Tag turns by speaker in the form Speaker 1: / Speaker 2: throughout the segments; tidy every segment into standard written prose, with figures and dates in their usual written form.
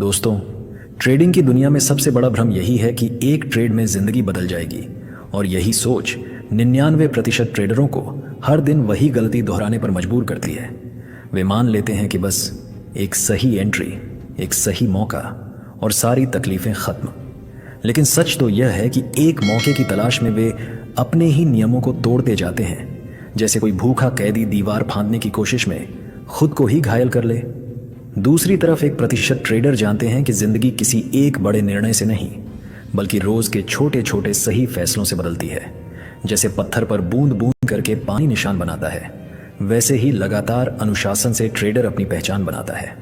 Speaker 1: दोस्तों, ट्रेडिंग की दुनिया में सबसे बड़ा भ्रम यही है कि एक ट्रेड में जिंदगी बदल जाएगी, और यही सोच 99% ट्रेडरों को हर दिन वही गलती दोहराने पर मजबूर करती है। वे मान लेते हैं कि बस एक सही एंट्री, एक सही मौका और सारी तकलीफें खत्म। लेकिन सच तो यह है कि एक मौके की तलाश में वे अपने ही नियमों को तोड़ते जाते हैं, जैसे कोई भूखा कैदी दीवार फांदने की कोशिश में खुद को ही घायल कर ले। दूसरी तरफ 1% ट्रेडर जानते हैं कि जिंदगी किसी एक बड़े निर्णय से नहीं, बल्कि रोज के छोटे छोटे सही फैसलों से बदलती है। जैसे पत्थर पर बूंद बूंद करके पानी निशान बनाता है, वैसे ही लगातार अनुशासन से ट्रेडर अपनी पहचान बनाता है।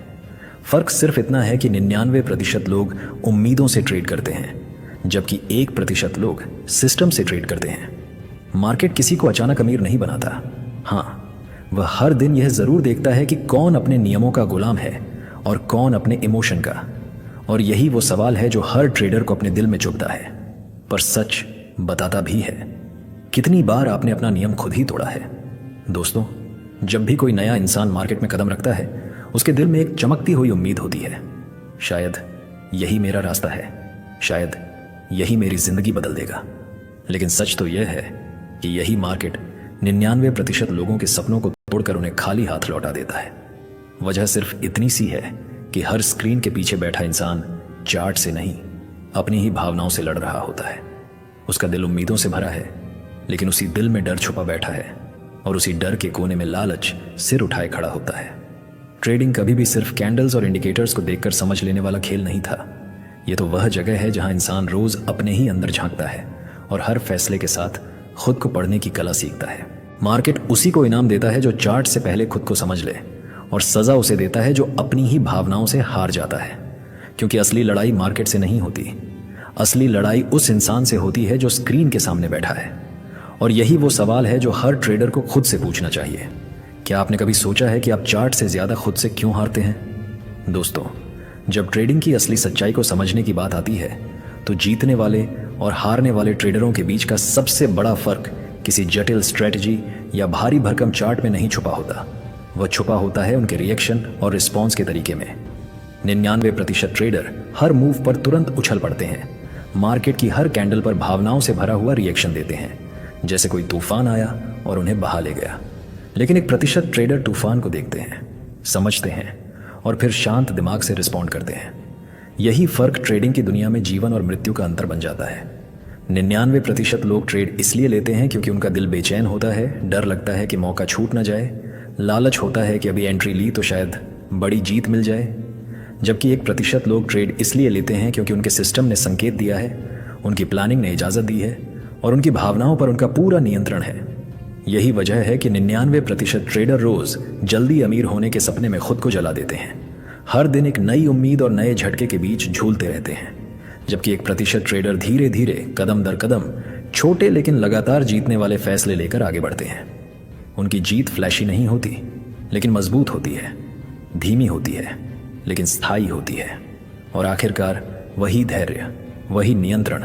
Speaker 1: फर्क सिर्फ इतना है कि 99% लोग उम्मीदों से ट्रेड करते हैं, जबकि 1% लोग सिस्टम से ट्रेड करते हैं। मार्केट किसी को अचानक अमीर नहीं बनाता। हाँ, वह हर दिन यह जरूर देखता है कि कौन अपने नियमों का गुलाम है और कौन अपने इमोशन का। और यही वो सवाल है जो हर ट्रेडर को अपने दिल में चुभता है, पर सच बताता भी है। कितनी बार आपने अपना नियम खुद ही तोड़ा है? दोस्तों, जब भी कोई नया इंसान मार्केट में कदम रखता है, उसके दिल में एक चमकती हुई उम्मीद होती है। शायद यही मेरा रास्ता है, शायद यही मेरी जिंदगी बदल देगा। लेकिन सच तो यह है कि यही मार्केट 99% लोगों के सपनों को तोड़कर उन्हें खाली हाथ लौटा देता है। वजह सिर्फ इतनी सी है कि हर स्क्रीन के पीछे बैठा इंसान चार्ट से नहीं, अपनी ही भावनाओं से लड़ रहा होता है। उसका दिल उम्मीदों से भरा है, लेकिन उसी दिल में डर छुपा बैठा है, और उसी डर के कोने में लालच सिर उठाए खड़ा होता है। ट्रेडिंग कभी भी सिर्फ कैंडल्स और इंडिकेटर्स को देखकर समझ लेने वाला खेल नहीं था। यह तो वह जगह है जहां इंसान रोज अपने ही अंदर झांकता है और हर फैसले के साथ खुद को पढ़ने की कला सीखता है। मार्केट उसी को इनाम देता है जो चार्ट से पहले खुद को समझ ले, और सजा उसे देता है जो अपनी ही भावनाओं से हार जाता है। क्योंकि असली लड़ाई मार्केट से नहीं होती, असली लड़ाई उस इंसान से होती है जो स्क्रीन के सामने बैठा है। और यही वो सवाल है जो हर ट्रेडर को खुद से पूछना चाहिए। क्या आपने कभी सोचा है कि आप चार्ट से ज्यादा खुद से क्यों हारते हैं? दोस्तों, जब ट्रेडिंग की असली सच्चाई को समझने की बात आती है, तो जीतने वाले और हारने वाले ट्रेडरों के बीच का सबसे बड़ा फर्क किसी जटिल स्ट्रेटजी या भारी भरकम चार्ट में नहीं छुपा होता। वह छुपा होता है उनके रिएक्शन और रिस्पॉन्स के तरीके में। 99% ट्रेडर हर मूव पर तुरंत उछल पड़ते हैं, मार्केट की हर कैंडल पर भावनाओं से भरा हुआ रिएक्शन देते हैं, जैसे कोई तूफान आया और उन्हें बहा ले गया। लेकिन 1% ट्रेडर तूफान को देखते हैं, समझते हैं और फिर शांत दिमाग से रिस्पॉन्ड करते हैं। यही फर्क ट्रेडिंग की दुनिया में जीवन और मृत्यु का अंतर बन जाता है। 99% लोग ट्रेड इसलिए लेते हैं क्योंकि उनका दिल बेचैन होता है, डर लगता है कि मौका छूट ना जाए, लालच होता है कि अभी एंट्री ली तो शायद बड़ी जीत मिल जाए। जबकि 1% लोग ट्रेड इसलिए लेते हैं क्योंकि उनके सिस्टम ने संकेत दिया है, उनकी प्लानिंग ने इजाज़त दी है और उनकी भावनाओं पर उनका पूरा नियंत्रण है। यही वजह है कि 99% ट्रेडर रोज जल्दी अमीर होने के सपने में खुद को जला देते हैं। हर दिन एक नई उम्मीद और नए झटके के बीच झूलते रहते हैं। जबकि 1% ट्रेडर धीरे धीरे कदम दर कदम छोटे लेकिन लगातार जीतने वाले फैसले लेकर आगे बढ़ते हैं। उनकी जीत फ्लैशी नहीं होती, लेकिन मजबूत होती है, धीमी होती है, लेकिन स्थायी होती है। और आखिरकार वही धैर्य, वही नियंत्रण,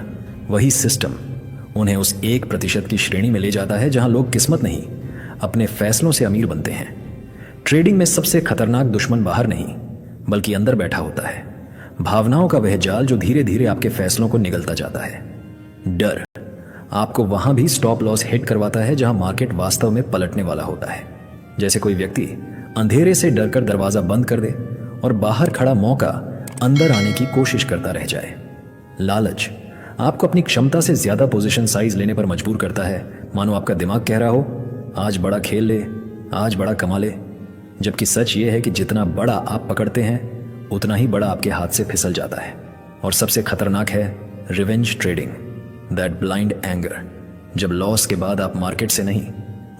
Speaker 1: वही सिस्टम उन्हें उस 1% की श्रेणी में ले जाता है जहां लोग किस्मत नहीं, अपने फैसलों से अमीर बनते हैं। ट्रेडिंग में सबसे खतरनाक दुश्मन बाहर नहीं, बल्कि अंदर बैठा होता है। भावनाओं का वह जाल जो धीरे धीरे आपके फैसलों को निगलता जाता है। डर आपको वहां भी स्टॉप लॉस हिट करवाता है जहां मार्केट वास्तव में पलटने वाला होता है। जैसे कोई व्यक्ति अंधेरे से डरकर दरवाजा बंद कर दे और बाहर खड़ा मौका अंदर आने की कोशिश करता रह जाए। लालच आपको अपनी क्षमता से ज्यादा पोजीशन साइज लेने पर मजबूर करता है, मानो आपका दिमाग कह रहा हो आज बड़ा खेल ले, आज बड़ा कमा ले। जबकि सच ये है कि जितना बड़ा आप पकड़ते हैं, उतना ही बड़ा आपके हाथ से फिसल जाता है। और सबसे खतरनाक है revenge trading, that blind anger. जब लॉस के बाद आप मार्केट से नहीं,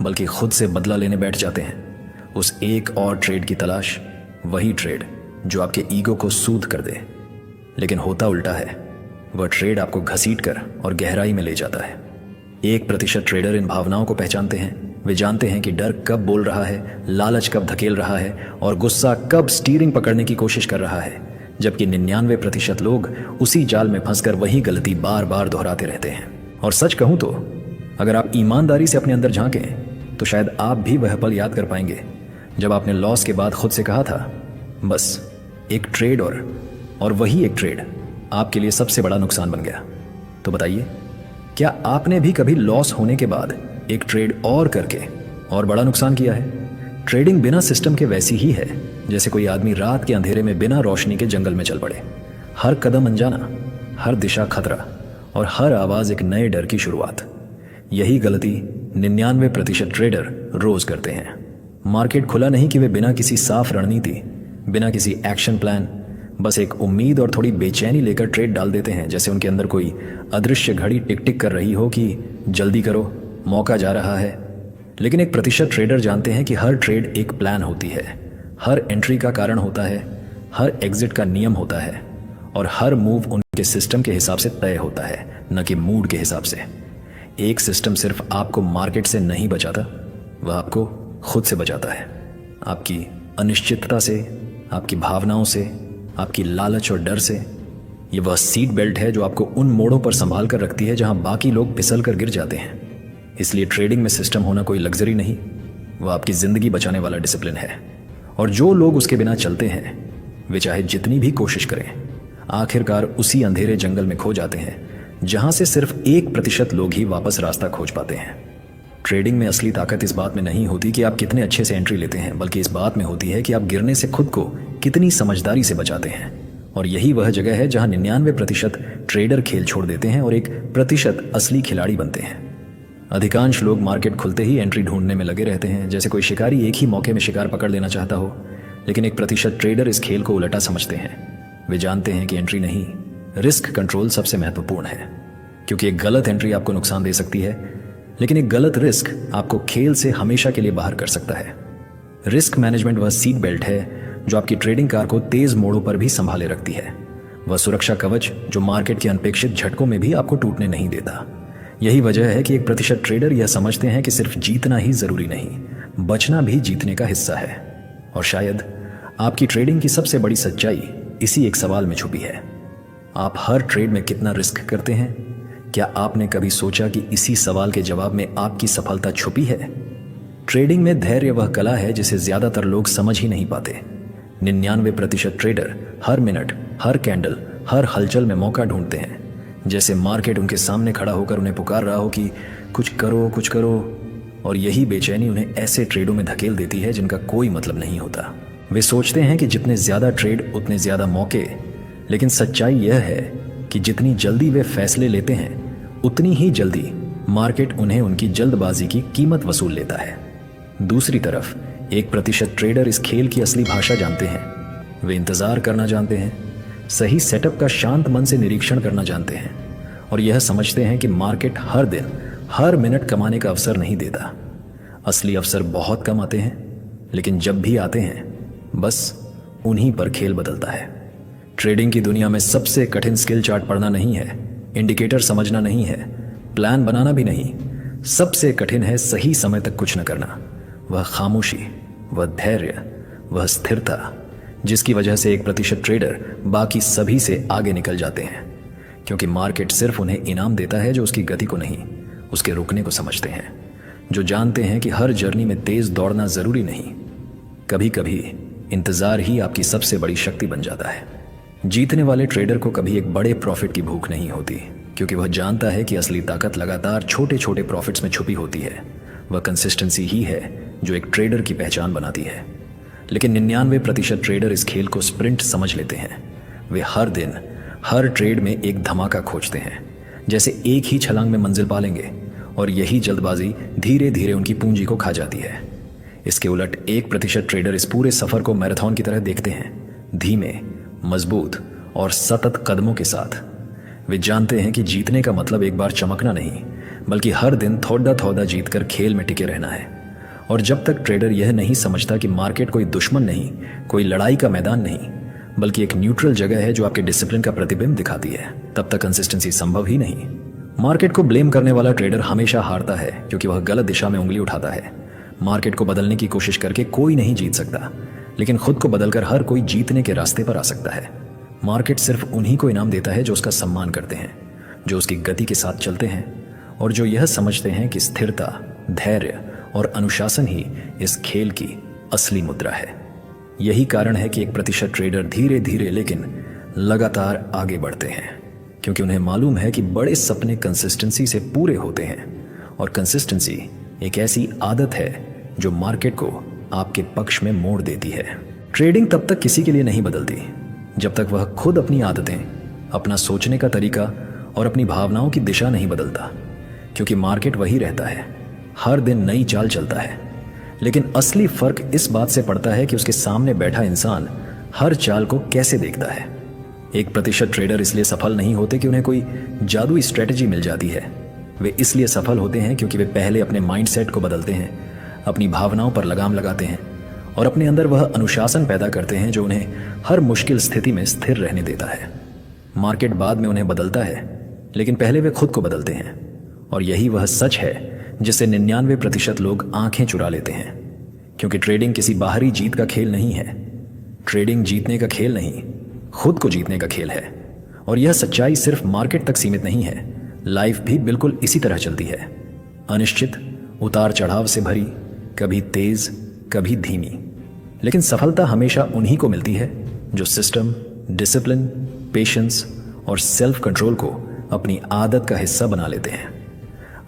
Speaker 1: बल्कि खुद से बदला लेने बैठ जाते हैं। उस एक और ट्रेड की तलाश, वही ट्रेड जो आपके ईगो को सूद कर दे। लेकिन होता उल्टा है, वह ट्रेड आपको घसीट कर और गहराई में ले जाता है। 1% ट्रेडर इन भावनाओं को पहचानते हैं। वे जानते हैं कि डर कब बोल रहा है, लालच कब धकेल रहा है और गुस्सा कब स्टीयरिंग पकड़ने की कोशिश कर रहा है। जबकि 99% लोग उसी जाल में फंसकर वही गलती बार बार दोहराते रहते हैं। और सच कहूं तो अगर आप ईमानदारी से अपने अंदर झांकें, तो शायद आप भी वह पल याद कर पाएंगे जब आपने लॉस के बाद खुद से कहा था, बस एक ट्रेड और वही एक ट्रेड आपके लिए सबसे बड़ा नुकसान बन गया। तो बताइए, क्या आपने भी कभी लॉस होने के बाद एक ट्रेड और करके और बड़ा नुकसान किया है? ट्रेडिंग बिना सिस्टम के वैसी ही है जैसे कोई आदमी रात के अंधेरे में बिना रोशनी के जंगल में चल पड़े। हर कदम अनजाना, हर दिशा खतरा और हर आवाज एक नए डर की शुरुआत। यही गलती 99% ट्रेडर रोज करते हैं। मार्केट खुला नहीं कि वे बिना किसी साफ रणनीति, बिना किसी एक्शन प्लान, बस एक उम्मीद और थोड़ी बेचैनी लेकर ट्रेड डाल देते हैं, जैसे उनके अंदर कोई अदृश्य घड़ी टिक टिक कर रही हो कि जल्दी करो, मौका जा रहा है। लेकिन 1% ट्रेडर जानते हैं कि हर ट्रेड एक प्लान होती है, हर एंट्री का कारण होता है, हर एग्जिट का नियम होता है और हर मूव उनके सिस्टम के हिसाब से तय होता है, न कि मूड के हिसाब से। एक सिस्टम सिर्फ आपको मार्केट से नहीं बचाता, वह आपको खुद से बचाता है। आपकी अनिश्चितता से, आपकी भावनाओं से, आपकी लालच और डर से। ये वह सीट बेल्ट है जो आपको उन मोड़ों पर संभाल कर रखती है जहां बाकी लोग फिसल कर गिर जाते हैं। इसलिए ट्रेडिंग में सिस्टम होना कोई लग्जरी नहीं, वह आपकी जिंदगी बचाने वाला डिसिप्लिन है। और जो लोग उसके बिना चलते हैं वे चाहे जितनी भी कोशिश करें, आखिरकार उसी अंधेरे जंगल में खो जाते हैं जहां से सिर्फ 1% लोग ही वापस रास्ता खोज पाते हैं। ट्रेडिंग में असली ताकत इस बात में नहीं होती कि आप कितने अच्छे से एंट्री लेते हैं, बल्कि इस बात में होती है कि आप गिरने से खुद को कितनी समझदारी से बचाते हैं। और यही वह जगह है जहां 99% ट्रेडर खेल छोड़ देते हैं और 1% असली खिलाड़ी बनते हैं। अधिकांश लोग मार्केट खुलते ही एंट्री ढूंढने में लगे रहते हैं, जैसे कोई शिकारी एक ही मौके में शिकार पकड़ लेना चाहता हो। लेकिन 1% ट्रेडर इस खेल को उलटा समझते हैं। वे जानते हैं कि एंट्री नहीं, रिस्क कंट्रोल सबसे महत्वपूर्ण है, क्योंकि एक गलत एंट्री आपको नुकसान दे सकती है, लेकिन एक गलत रिस्क आपको खेल से हमेशा के लिए बाहर कर सकता है। रिस्क मैनेजमेंट वह सीट बेल्ट है जो आपकी ट्रेडिंग कार को तेज मोड़ों पर भी संभाले रखती है, वह सुरक्षा कवच जो मार्केट के अनपेक्षित झटकों में भी आपको टूटने नहीं देता। यही वजह है कि 1% ट्रेडर यह समझते हैं कि सिर्फ जीतना ही जरूरी नहीं, बचना भी जीतने का हिस्सा है। और शायद आपकी ट्रेडिंग की सबसे बड़ी सच्चाई इसी एक सवाल में छुपी है, आप हर ट्रेड में कितना रिस्क करते हैं? क्या आपने कभी सोचा कि इसी सवाल के जवाब में आपकी सफलता छुपी है? ट्रेडिंग में धैर्य वह कला है जिसे ज्यादातर लोग समझ ही नहीं पाते। 99% ट्रेडर हर मिनट, हर कैंडल, हर हलचल में मौका ढूंढते हैं, जैसे मार्केट उनके सामने खड़ा होकर उन्हें पुकार रहा हो कि कुछ करो, कुछ करो। और यही बेचैनी उन्हें ऐसे ट्रेडों में धकेल देती है जिनका कोई मतलब नहीं होता। वे सोचते हैं कि जितने ज्यादा ट्रेड उतने ज्यादा मौके, लेकिन सच्चाई यह है कि जितनी जल्दी वे फैसले लेते हैं उतनी ही जल्दी मार्केट उन्हें उनकी जल्दबाजी की कीमत वसूल लेता है। दूसरी तरफ 1% ट्रेडर इस खेल की असली भाषा जानते हैं। वे इंतजार करना जानते हैं, सही सेटअप का शांत मन से निरीक्षण करना जानते हैं और यह समझते हैं कि मार्केट हर दिन, हर मिनट कमाने का अवसर नहीं देता। असली अवसर बहुत कम आते हैं, लेकिन जब भी आते हैं बस उन्हीं पर खेल बदलता है। ट्रेडिंग की दुनिया में सबसे कठिन स्किल चार्ट पढ़ना नहीं है, इंडिकेटर समझना नहीं है, प्लान बनाना भी नहीं। सबसे कठिन है सही समय तक कुछ न करना। वह खामोशी, वह धैर्य, वह स्थिरता, जिसकी वजह से 1% ट्रेडर बाकी सभी से आगे निकल जाते हैं, क्योंकि मार्केट सिर्फ उन्हें इनाम देता है जो उसकी गति को नहीं, उसके रुकने को समझते हैं, जो जानते हैं कि हर जर्नी में तेज दौड़ना जरूरी नहीं, कभी कभी इंतजार ही आपकी सबसे बड़ी शक्ति बन जाता है। जीतने वाले ट्रेडर को कभी एक बड़े प्रॉफिट की भूख नहीं होती, क्योंकि वह जानता है कि असली ताकत लगातार छोटे छोटे प्रॉफिट्स में छुपी होती है। वह कंसिस्टेंसी ही है जो एक ट्रेडर की पहचान बनाती है। लेकिन 99% ट्रेडर इस खेल को स्प्रिंट समझ लेते हैं। वे हर दिन, हर ट्रेड में एक धमाका खोजते हैं, जैसे एक ही छलांग में मंजिल पा लेंगे, और यही जल्दबाजी धीरे धीरे उनकी पूंजी को खा जाती है। इसके उलट 1% ट्रेडर इस पूरे सफर को मैराथन की तरह देखते हैं, धीमे, मजबूत और सतत कदमों के साथ। वे जानते हैं कि जीतने का मतलब एक बार चमकना नहीं, बल्कि हर दिन थोड़ा थोड़ा जीतकर खेल में टिके रहना है। और जब तक ट्रेडर यह नहीं समझता कि मार्केट कोई दुश्मन नहीं, कोई लड़ाई का मैदान नहीं, बल्कि एक न्यूट्रल जगह है जो आपके डिसिप्लिन का प्रतिबिंब दिखाती है, तब तक कंसिस्टेंसी संभव ही नहीं। मार्केट को ब्लेम करने वाला ट्रेडर हमेशा हारता है, क्योंकि वह गलत दिशा में उंगली उठाता है। मार्केट को बदलने की कोशिश करके कोई नहीं जीत सकता, लेकिन खुद को बदलकर हर कोई जीतने के रास्ते पर आ सकता है। मार्केट सिर्फ उन्हीं को इनाम देता है जो उसका सम्मान करते हैं, जो उसकी गति के साथ चलते हैं और जो यह समझते हैं कि स्थिरता, धैर्य और अनुशासन ही इस खेल की असली मुद्रा है। यही कारण है कि 1% ट्रेडर धीरे धीरे लेकिन लगातार आगे बढ़ते हैं, क्योंकि उन्हें मालूम है कि बड़े सपने कंसिस्टेंसी से पूरे होते हैं, और कंसिस्टेंसी एक ऐसी आदत है जो मार्केट को आपके पक्ष में मोड़ देती है। ट्रेडिंग तब तक किसी के लिए नहीं बदलती जब तक वह खुद अपनी आदतें, अपना सोचने का तरीका और अपनी भावनाओं की दिशा नहीं बदलता, क्योंकि मार्केट वही रहता है, हर दिन नई चाल चलता है। लेकिन असली फर्क इस बात से पड़ता है कि उसके सामने बैठा इंसान हर चाल को कैसे देखता है। 1% ट्रेडर इसलिए सफल नहीं होते कि उन्हें कोई जादुई स्ट्रेटजी मिल जाती है। वे इसलिए सफल होते हैं क्योंकि वे पहले अपने माइंडसेट को बदलते हैं, अपनी भावनाओं पर लगाम लगाते हैं और अपने अंदर वह अनुशासन पैदा करते हैं जो उन्हें हर मुश्किल स्थिति में स्थिर रहने देता है। मार्केट बाद में उन्हें बदलता है, लेकिन पहले वे खुद को बदलते हैं, और यही वह सच है जिससे 99% लोग आंखें चुरा लेते हैं। क्योंकि ट्रेडिंग किसी बाहरी जीत का खेल नहीं है। ट्रेडिंग जीतने का खेल नहीं, खुद को जीतने का खेल है। और यह सच्चाई सिर्फ मार्केट तक सीमित नहीं है, लाइफ भी बिल्कुल इसी तरह चलती है, अनिश्चित, उतार चढ़ाव से भरी, कभी तेज कभी धीमी। लेकिन सफलता हमेशा उन्हीं को मिलती है जो सिस्टम, डिसिप्लिन, पेशेंस और सेल्फ कंट्रोल को अपनी आदत का हिस्सा बना लेते हैं।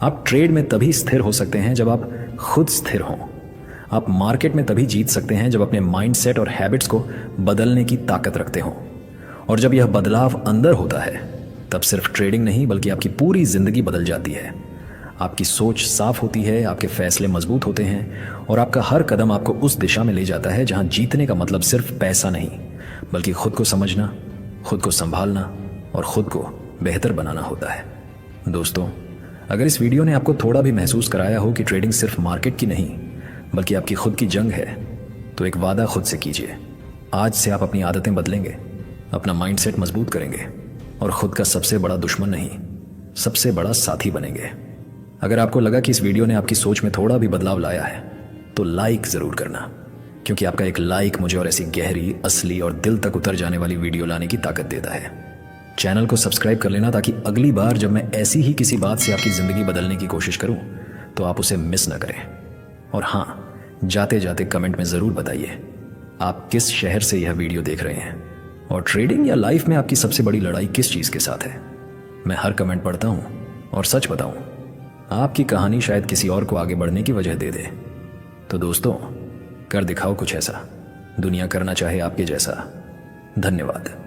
Speaker 1: आप ट्रेड में तभी स्थिर हो सकते हैं जब आप खुद स्थिर हों। आप मार्केट में तभी जीत सकते हैं जब अपने माइंडसेट और हैबिट्स को बदलने की ताकत रखते हों। और जब यह बदलाव अंदर होता है, तब सिर्फ ट्रेडिंग नहीं बल्कि आपकी पूरी जिंदगी बदल जाती है। आपकी सोच साफ होती है, आपके फैसले मजबूत होते हैं और आपका हर कदम आपको उस दिशा में ले जाता है जहां जीतने का मतलब सिर्फ पैसा नहीं, बल्कि खुद को समझना, खुद को संभालना और खुद को बेहतर बनाना होता है। दोस्तों, अगर इस वीडियो ने आपको थोड़ा भी महसूस कराया हो कि ट्रेडिंग सिर्फ मार्केट की नहीं बल्कि आपकी खुद की जंग है, तो एक वादा खुद से कीजिए। आज से आप अपनी आदतें बदलेंगे, अपना माइंडसेट मजबूत करेंगे और खुद का सबसे बड़ा दुश्मन नहीं, सबसे बड़ा साथी बनेंगे। अगर आपको लगा कि इस वीडियो ने आपकी सोच में थोड़ा भी बदलाव लाया है, तो लाइक ज़रूर करना, क्योंकि आपका एक लाइक मुझे और ऐसी गहरी, असली और दिल तक उतर जाने वाली वीडियो लाने की ताकत देता है। चैनल को सब्सक्राइब कर लेना ताकि अगली बार जब मैं ऐसी ही किसी बात से आपकी ज़िंदगी बदलने की कोशिश करूं, तो आप उसे मिस ना करें। और हाँ, जाते जाते कमेंट में ज़रूर बताइए आप किस शहर से यह वीडियो देख रहे हैं और ट्रेडिंग या लाइफ में आपकी सबसे बड़ी लड़ाई किस चीज़ के साथ है। मैं हर कमेंट पढ़ता हूँ और सच बताऊँ, आपकी कहानी शायद किसी और को आगे बढ़ने की वजह दे दे। तो दोस्तों, कर दिखाओ कुछ ऐसा, दुनिया करना चाहे आपके जैसा। धन्यवाद।